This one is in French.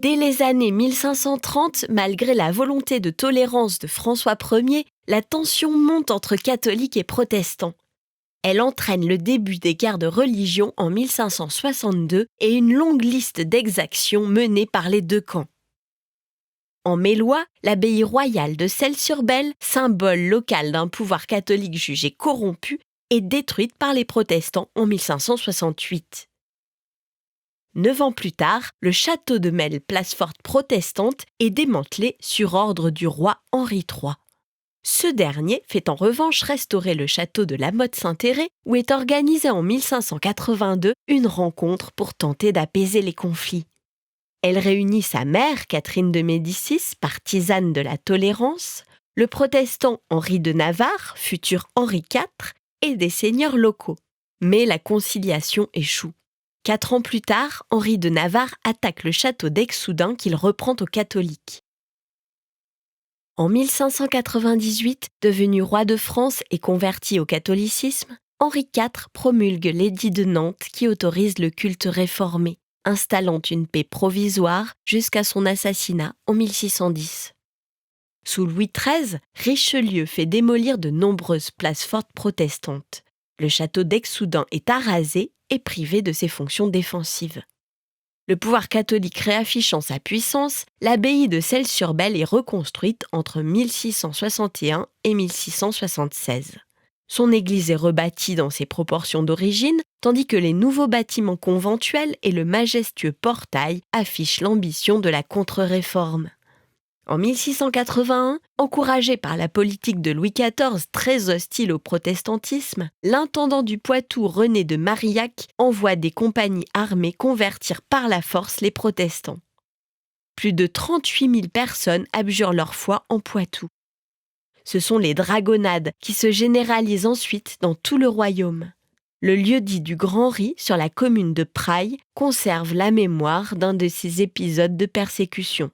Dès les années 1530, malgré la volonté de tolérance de François Ier, la tension monte entre catholiques et protestants. Elle entraîne le début des guerres de religion en 1562 et une longue liste d'exactions menées par les deux camps. En Mélois, l'abbaye royale de Celles-sur-Belle, symbole local d'un pouvoir catholique jugé corrompu, est détruite par les protestants en 1568. 9 ans plus tard, le château de Melle, place forte protestante, est démantelé sur ordre du roi Henri III. Ce dernier fait en revanche restaurer le château de La Motte-Saint-Théré, où est organisée en 1582 une rencontre pour tenter d'apaiser les conflits. Elle réunit sa mère, Catherine de Médicis, partisane de la tolérance, le protestant Henri de Navarre, futur Henri IV, et des seigneurs locaux. Mais la conciliation échoue. 4 ans plus tard, Henri de Navarre attaque le château d'Aix-Soudun qu'il reprend aux catholiques. En 1598, devenu roi de France et converti au catholicisme, Henri IV promulgue l'édit de Nantes qui autorise le culte réformé, installant une paix provisoire jusqu'à son assassinat en 1610. Sous Louis XIII, Richelieu fait démolir de nombreuses places fortes protestantes. Le château d'Aix-Soudun est arasé et privé de ses fonctions défensives. Le pouvoir catholique réaffichant sa puissance, l'abbaye de Celles-sur-Belle est reconstruite entre 1661 et 1676. Son église est rebâtie dans ses proportions d'origine, tandis que les nouveaux bâtiments conventuels et le majestueux portail affichent l'ambition de la contre-réforme. En 1681, encouragé par la politique de Louis XIV très hostile au protestantisme, l'intendant du Poitou René de Marillac envoie des compagnies armées convertir par la force les protestants. Plus de 38 000 personnes abjurent leur foi en Poitou. Ce sont les dragonnades qui se généralisent ensuite dans tout le royaume. Le lieu-dit du Grand-Ry sur la commune de Praille conserve la mémoire d'un de ces épisodes de persécution.